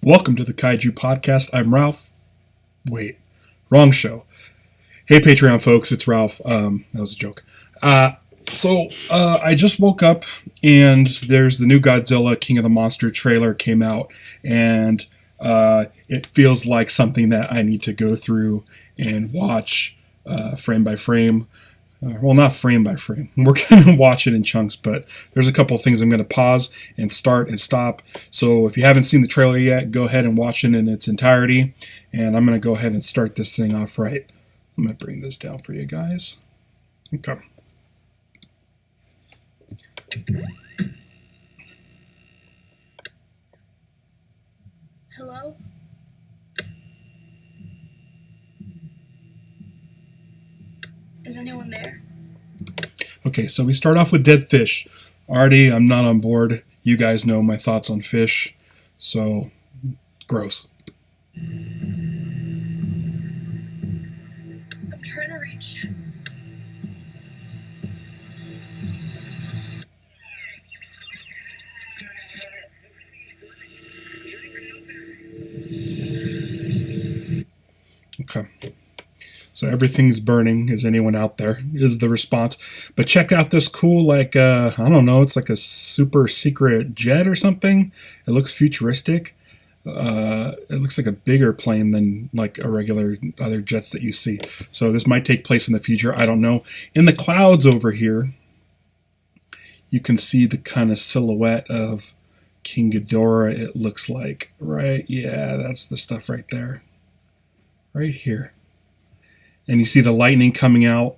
Welcome to the Kaiju Podcast. I'm Ralph. Wait, wrong show. Hey, Patreon folks, it's Ralph. That was a joke. I just woke up and there's the new Godzilla King of the Monster trailer came out, and it feels like something that I need to go through and watch frame by frame. Well, not frame by frame. We're going to watch it in chunks, but there's a couple of things I'm going to pause and start and stop. So if you haven't seen the trailer yet, go ahead and watch it in its entirety. And I'm going to go ahead and start this thing off right. I'm going to bring this down for you guys. Okay. Hello? Is anyone there? Okay, so we start off with dead fish. Already, I'm not on board. You guys know my thoughts on fish. So, gross. I'm trying to reach. Okay. So everything's burning. Is anyone out there? Is the response. But check out this cool, I don't know, it's like a super secret jet or something. It looks futuristic. It looks like a bigger plane than like a regular other jets that you see. So this might take place in the future. I don't know. In the clouds over here, you can see the kind of silhouette of King Ghidorah, it looks like. Right? Yeah, that's the stuff right there. Right here. And you see the lightning coming out,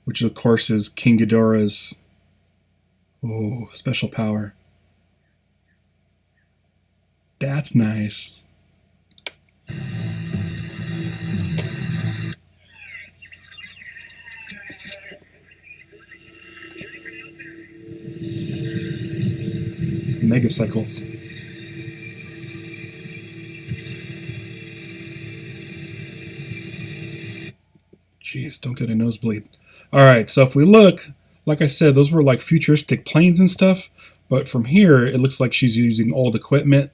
which of course is King Ghidorah's special power. That's nice. Megacycles. Jeez, don't get a nosebleed. Alright, so if we look, like I said, those were like futuristic planes and stuff, but from here, it looks like she's using old equipment.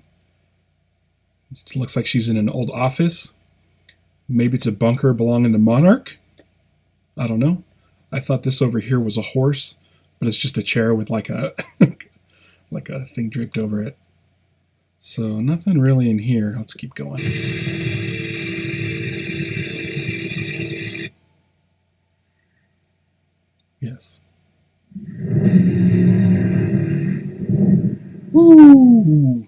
It looks like she's in an old office. Maybe it's a bunker belonging to Monarch? I don't know. I thought this over here was a horse, but it's just a chair with like a like a thing draped over it. So nothing really in here. Let's keep going. Yes. Woo!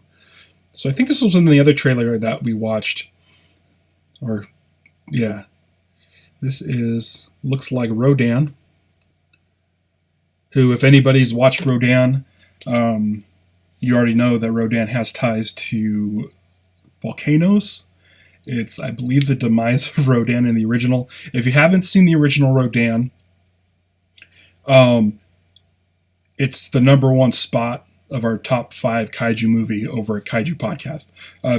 So I think this was in the other trailer that we watched. Or, yeah. This looks like Rodan. Who, if anybody's watched Rodan, you already know that Rodan has ties to volcanoes. It's, I believe, the demise of Rodan in the original. If you haven't seen the original Rodan, it's the number one spot of our top 5 kaiju movie over at Kaiju Podcast.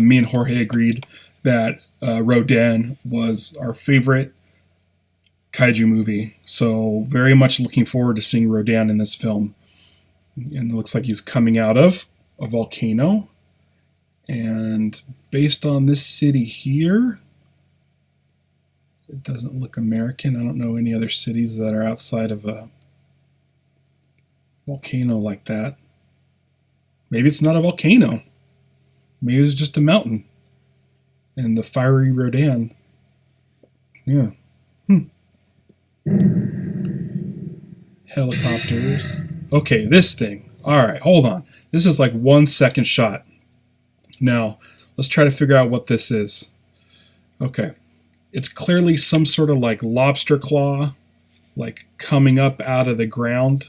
Me and Jorge agreed that Rodan was our favorite kaiju movie. So very much looking forward to seeing Rodan in this film. And it looks like he's coming out of a volcano. And based on this city here, it doesn't look American. I don't know any other cities that are outside of a volcano like that. Maybe it's not a volcano. Maybe it's just a mountain. And the fiery Rodan. Yeah. Helicopters. Okay, this thing. Alright, hold on. This is like 1 second shot. Now, let's try to figure out what this is. Okay. It's clearly some sort of like lobster claw, like coming up out of the ground.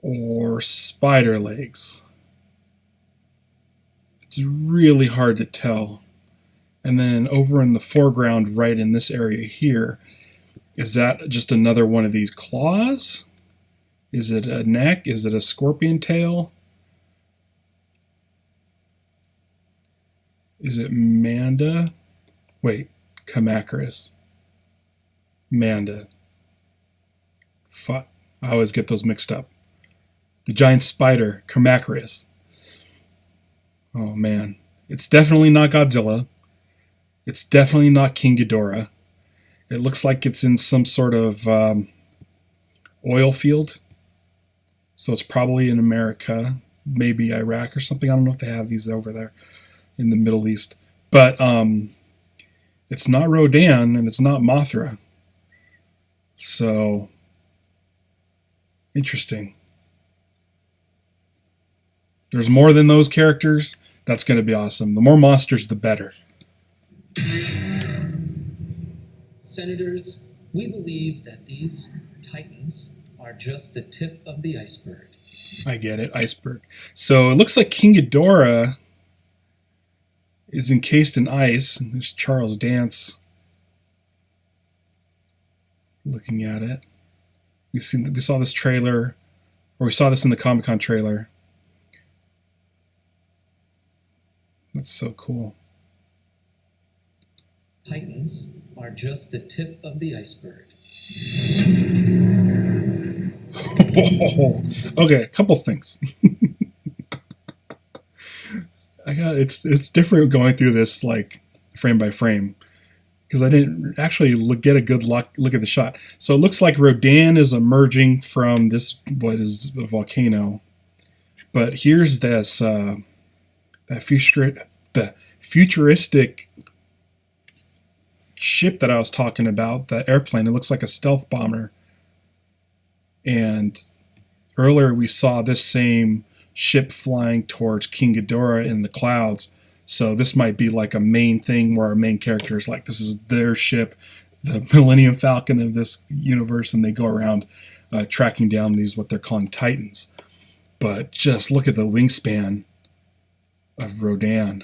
Or spider legs. It's really hard to tell. And then over in the foreground, right in this area here, is that just another one of these claws? Is it a neck? Is it a scorpion tail? Is it Manda? Wait, Kamacuras. Manda. Fuck. I always get those mixed up. The giant spider, Kamacuras. Oh man. It's definitely not Godzilla. It's definitely not King Ghidorah. It looks like it's in some sort of oil field. So it's probably in America, maybe Iraq or something. I don't know if they have these over there in the Middle East. But it's not Rodan and it's not Mothra. So interesting. There's more than those characters. That's going to be awesome. The more monsters, the better. Senators, we believe that these titans are just the tip of the iceberg. I get it, iceberg. So it looks like King Ghidorah is encased in ice. There's Charles Dance looking at it. We saw this trailer, or we saw this in the Comic-Con trailer. That's so cool. Titans are just the tip of the iceberg. Okay, a couple things. It's different going through this like frame by frame because I didn't actually get a good look at the shot. So it looks like Rodan is emerging from this what is a volcano, but here's this the futuristic ship that I was talking about, the airplane. It looks like a stealth bomber. And earlier we saw this same ship flying towards King Ghidorah in the clouds. So this might be like a main thing where our main character is like, this is their ship, the Millennium Falcon of this universe, and they go around tracking down these, what they're calling Titans. But just look at the wingspan of Rodan.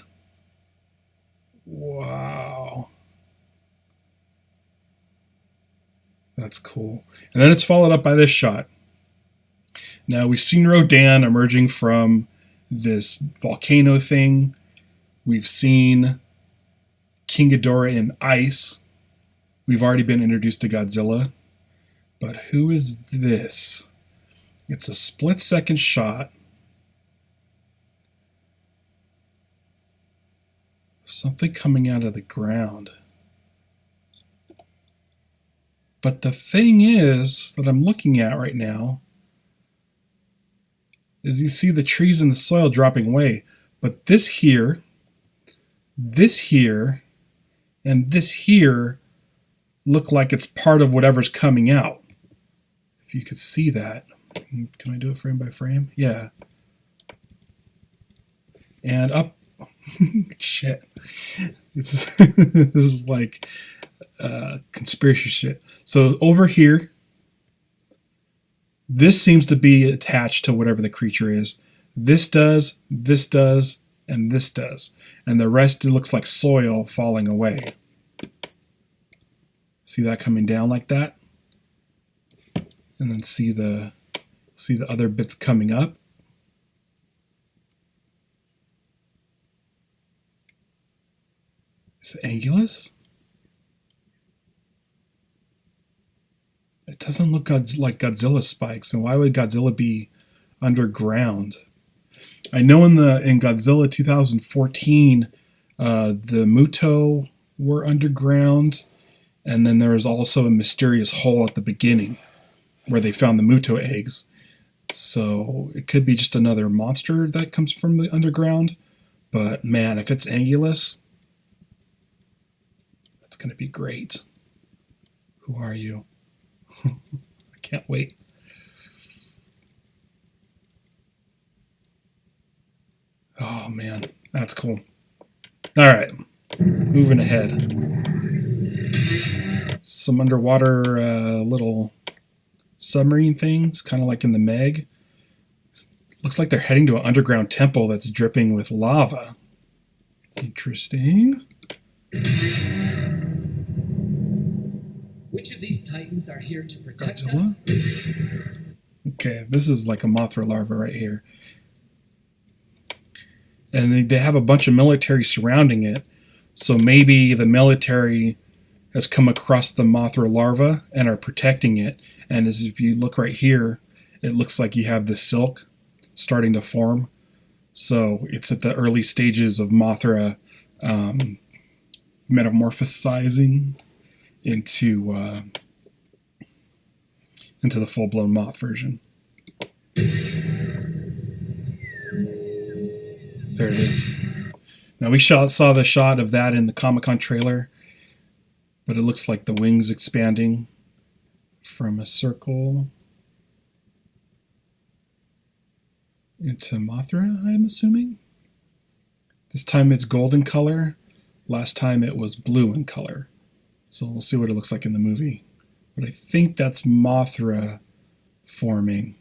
Wow. That's cool. And then it's followed up by this shot. Now we've seen Rodan emerging from this volcano thing. We've seen King Ghidorah in ice. We've already been introduced to Godzilla. But who is this? It's a split-second shot. Something coming out of the ground. But the thing is that I'm looking at right now is you see the trees and the soil dropping away. But this here, and this here look like it's part of whatever's coming out. If you could see that. Can I do it frame by frame? Yeah. And up. Shit. This is like conspiracy shit. So over here, this seems to be attached to whatever the creature is. This does, and this does. And the rest, it looks like soil falling away. See that coming down like that? And then see the other bits coming up. Is it angulous? It doesn't look like Godzilla spikes, and why would Godzilla be underground? I know in Godzilla 2014, the Muto were underground, and then there was also a mysterious hole at the beginning where they found the Muto eggs. So it could be just another monster that comes from the underground. But man, if it's angulous, that's going to be great. Who are you? I can't wait. Oh man, that's cool. All right, moving ahead. Some underwater little submarine things, kind of like in the Meg. Looks like they're heading to an underground temple that's dripping with lava. Interesting. Which of these titans are here to protect Godzilla? us? Okay, this is like a Mothra larva right here. And they have a bunch of military surrounding it. So maybe the military has come across the Mothra larva and are protecting it. And as if you look right here, it looks like you have the silk starting to form. So it's at the early stages of Mothra metamorphosizing into the full-blown Moth version. There it is. Now we saw the shot of that in the Comic-Con trailer, but it looks like the wings expanding from a circle into Mothra, I'm assuming. This time it's golden color. Last time it was blue in color. So we'll see what it looks like in the movie. But I think that's Mothra forming.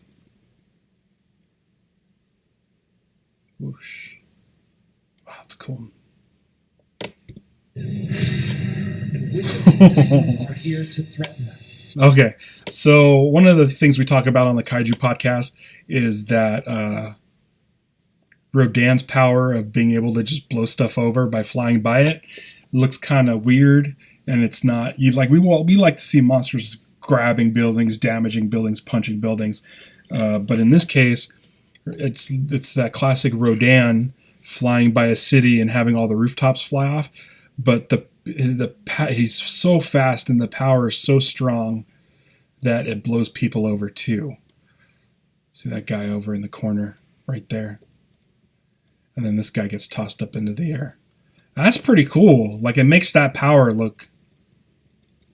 Whoosh. Wow, that's cool. And which of these titans are here to threaten us? Okay, so one of the things we talk about on the Kaiju podcast is that Rodan's power of being able to just blow stuff over by flying by it looks kind of weird, and it's not. We like to see monsters grabbing buildings, damaging buildings, punching buildings, but in this case, it's that classic Rodan flying by a city and having all the rooftops fly off, but he's so fast and the power is so strong that it blows people over too. See that guy over in the corner right there? And then this guy gets tossed up into the air. That's pretty cool. Like, it makes that power look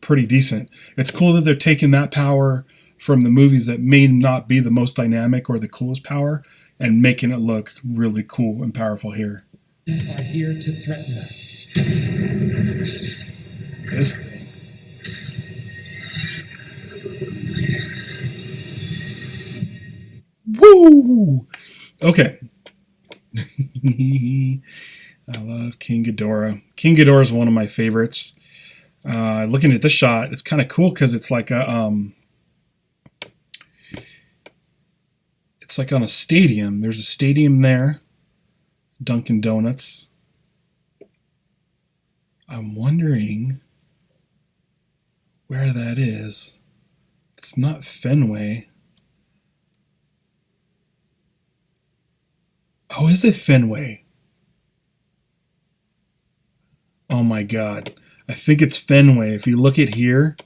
pretty decent. It's cool that they're taking that power from the movies that may not be the most dynamic or the coolest power and making it look really cool and powerful here. These are here to threaten us. This thing. Woo! Okay. I love King Ghidorah. King Ghidorah is one of my favorites. Looking at this shot, it's kind of cool because it's like it's like on a stadium. There's a stadium there, Dunkin' Donuts. I'm wondering where that is. It's not Fenway. Oh, is it Fenway? Oh my God. I think it's Fenway. If you look at here,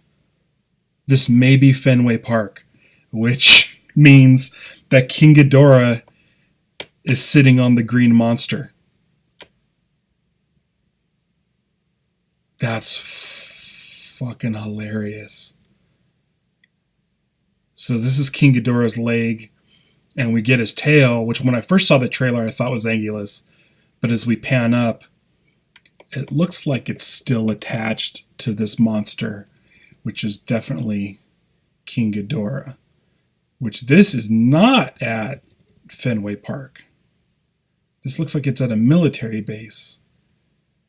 this may be Fenway Park, which means that King Ghidorah is sitting on the green monster. That's fucking hilarious. So this is King Ghidorah's leg, and we get his tail, which when I first saw the trailer I thought was Angulus, but as we pan up, it looks like it's still attached to this monster, which is definitely King Ghidorah, which this is not at Fenway Park. This looks like it's at a military base.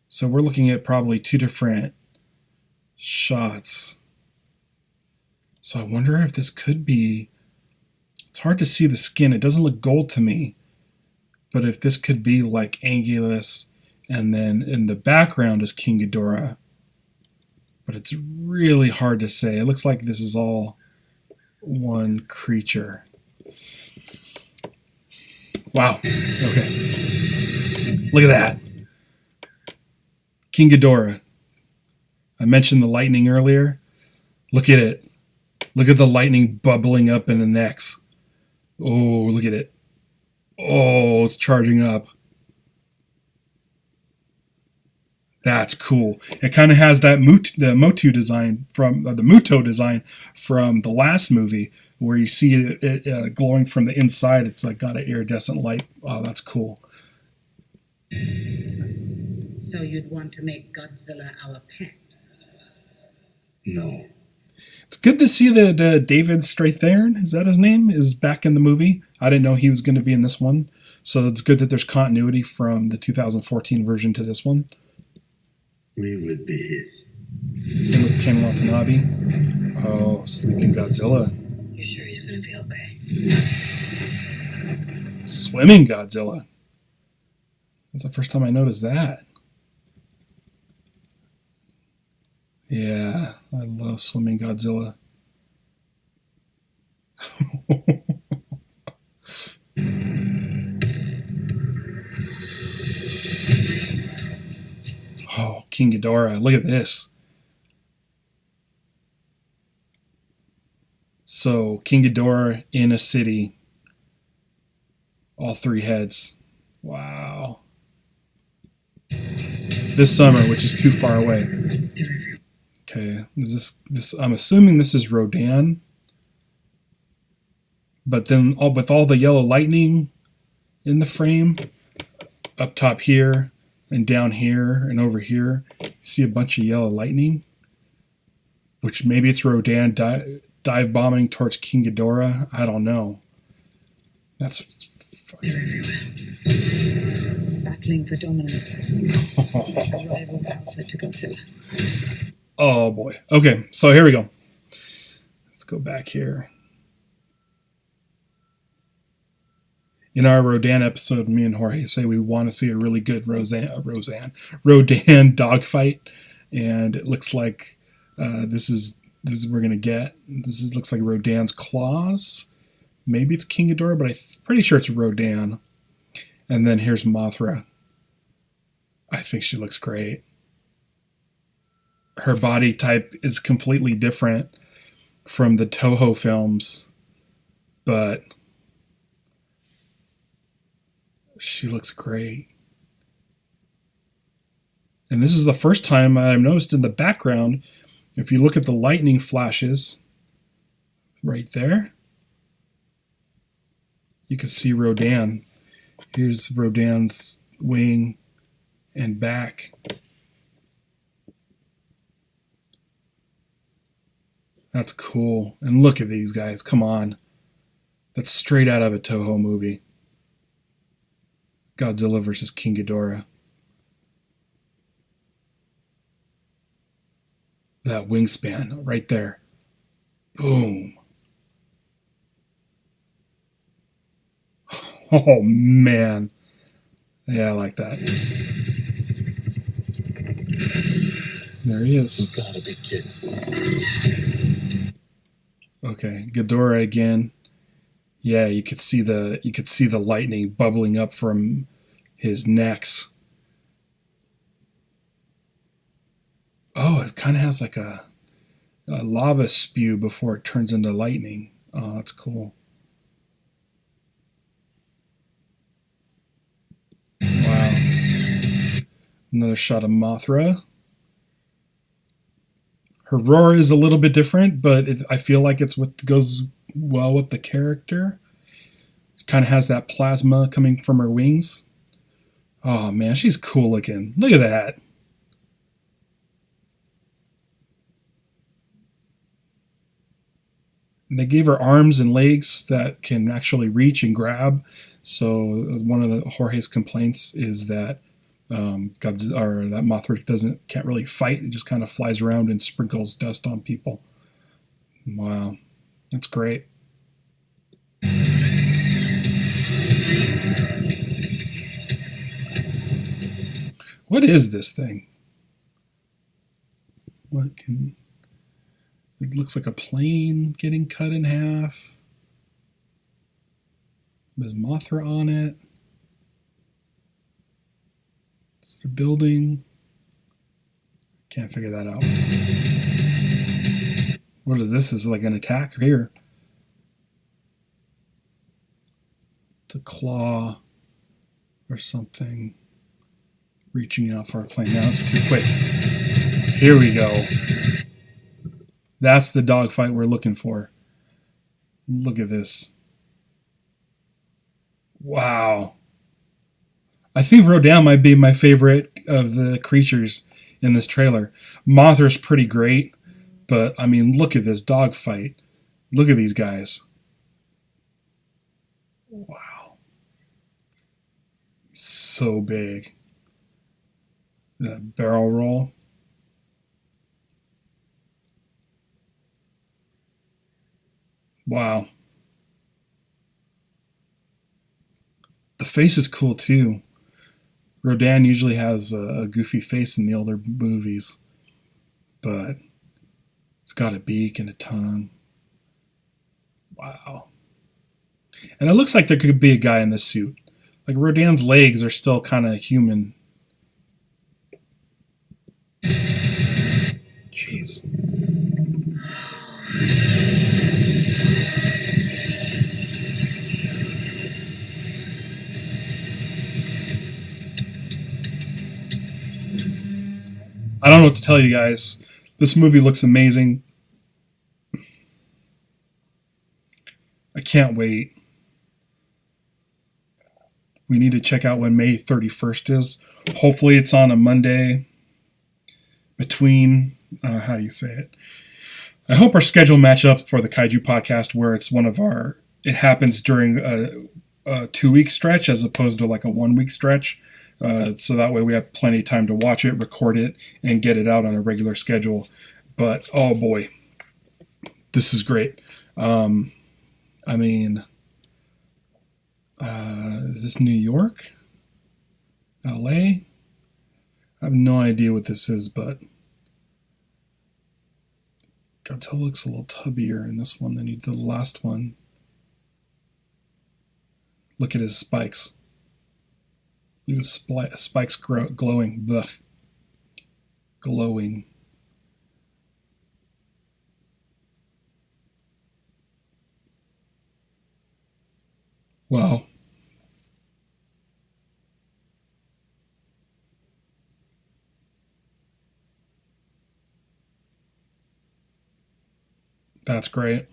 So we're looking at probably two different shots. So I wonder if this could be... It's hard to see the skin. It doesn't look gold to me. But if this could be like Angulus, and then in the background is King Ghidorah. But it's really hard to say. It looks like this is all one creature. Wow. Okay. Look at that. King Ghidorah. I mentioned the lightning earlier. Look at it. Look at the lightning bubbling up in the necks. Oh, look at it. Oh, it's charging up. That's cool. It kind of has that the Motu design from the Muto design from the last movie, where you see it glowing from the inside. It's like got an iridescent light. Oh, that's cool. So you'd want to make Godzilla our pet? No. It's good to see that David Strathairn, is that his name, is back in the movie. I didn't know he was going to be in this one. So it's good that there's continuity from the 2014 version to this one. We would be his. Same with Ken Watanabe. Oh, Sleeping Godzilla. You sure he's gonna be okay? Swimming Godzilla. That's the first time I noticed that. Yeah, I love Swimming Godzilla. King Ghidorah. Look at this. So King Ghidorah in a city. All three heads. Wow. This summer, which is too far away. Okay, this I'm assuming this is Rodan. But then with all the yellow lightning in the frame, up top here and down here and over here, you see a bunch of yellow lightning, which maybe it's Rodan dive bombing towards King Ghidorah. I don't know. That's Battling for dominance. A rival alpha to Godzilla. oh boy. Okay, so here we go. Let's go back here. In our Rodan episode, me and Jorge say we want to see a really good Rodan dogfight, and it looks like this is we're gonna get. Looks like Rodan's claws. Maybe it's King Ghidorah, but I'm pretty sure it's Rodan. And then here's Mothra. I think she looks great. Her body type is completely different from the Toho films, but she looks great. And this is the first time I've noticed in the background, if you look at the lightning flashes right there, you can see Rodan. Here's Rodan's wing and back. That's cool. And look at these guys. Come on. That's straight out of a Toho movie. Godzilla versus King Ghidorah. That wingspan right there. Boom. Oh, man. Yeah, I like that. There he is. You gotta be kidding. Okay, Ghidorah again. Yeah, you could see the lightning bubbling up from his necks. Oh, it kind of has like a lava spew before it turns into lightning. Oh, that's cool. Wow. Another shot of Mothra. Her roar is a little bit different, but I feel like it's what goes well with the character. Kind of has that plasma coming from her wings. Oh man, she's cool looking. Look at that. And they gave her arms and legs that can actually reach and grab. So one of the Jorge's complaints is that that Mothra can't really fight. It just kind of flies around and sprinkles dust on people. Wow, that's great. What is this thing? It looks like a plane getting cut in half. There's Mothra on it. Is it a building? Can't figure that out. What is this? Is it like an attack here? It's a claw or something reaching out for a plane. Now it's too quick. Here we go. That's the dogfight we're looking for. Look at this. Wow. I think Rodan might be my favorite of the creatures in this trailer. Mothra's pretty great, but I mean, look at this dogfight. Look at these guys. Wow. So big. That barrel roll. Wow. The face is cool too. Rodan usually has a goofy face in the older movies, but it's got a beak and a tongue. Wow. And it looks like there could be a guy in this suit. Like Rodan's legs are still kind of human. I don't know what to tell you guys. This movie looks amazing. I can't wait. We need to check out when May 31st is. Hopefully it's on a Monday between, how do you say it? I hope our schedule match up for the Kaiju podcast where it's it happens during a 2-week stretch as opposed to like a 1-week stretch. So that way we have plenty of time to watch it, record it, and get it out on a regular schedule. But, oh boy, this is great. Is this New York? LA? I have no idea what this is, but Godzilla looks a little tubbier in this one than he did the last one. Look at his spikes. Look at his spikes glowing. Blech. Glowing. Wow. That's great.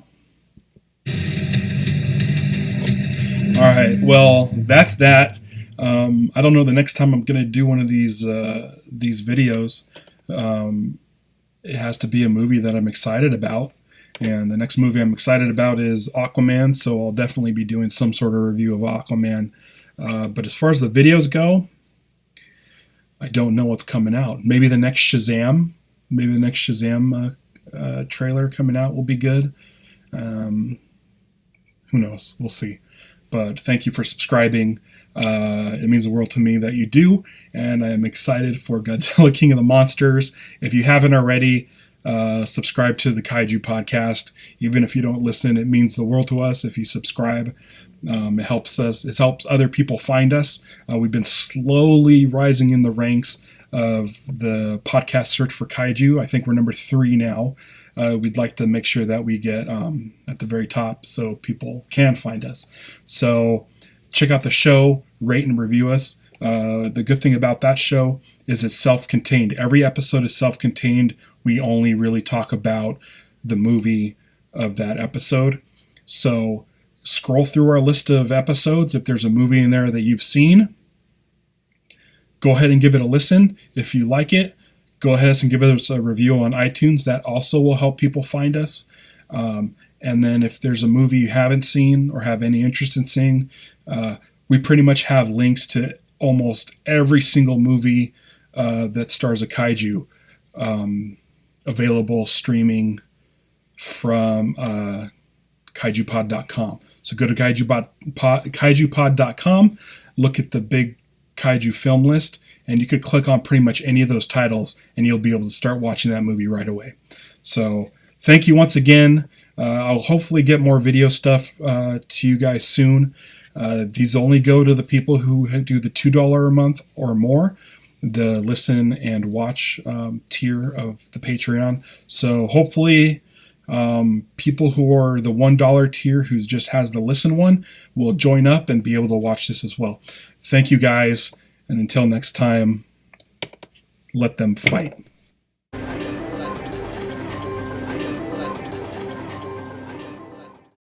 All right. Well, that's that. I don't know the next time I'm going to do one of these videos. It has to be a movie that I'm excited about. And the next movie I'm excited about is Aquaman, so I'll definitely be doing some sort of review of Aquaman. But as far as the videos go, I don't know what's coming out. Maybe the next Shazam trailer coming out will be good. Who knows? We'll see. But thank you for subscribing. It means the world to me that you do, and I am excited for Godzilla King of the Monsters. If you haven't already, subscribe to the Kaiju podcast. Even if you don't listen, it means the world to us if you subscribe. It helps us. It helps other people find us. We've been slowly rising in the ranks of the podcast search for Kaiju. I think we're number 3 now. We'd like to make sure that we get at the very top so people can find us. So check out the show, rate and review us. The good thing about that show is it's self-contained. Every episode is self-contained. We only really talk about the movie of that episode. So scroll through our list of episodes. If there's a movie in there that you've seen, go ahead and give it a listen. If you like it, go ahead and give us a review on iTunes. That also will help people find us. And then if there's a movie you haven't seen or have any interest in seeing, we pretty much have links to almost every single movie that stars a kaiju available streaming from kaijupod.com. So go to kaijupod.com, look at the big kaiju film list, and you could click on pretty much any of those titles and you'll be able to start watching that movie right away. So thank you once again. I'll hopefully get more video stuff to you guys soon. These only go to the people who do the $2 a month or more, the listen and watch tier of the Patreon. So hopefully people who are the $1 tier who just has the listen one will join up and be able to watch this as well. Thank you guys, and until next time, let them fight.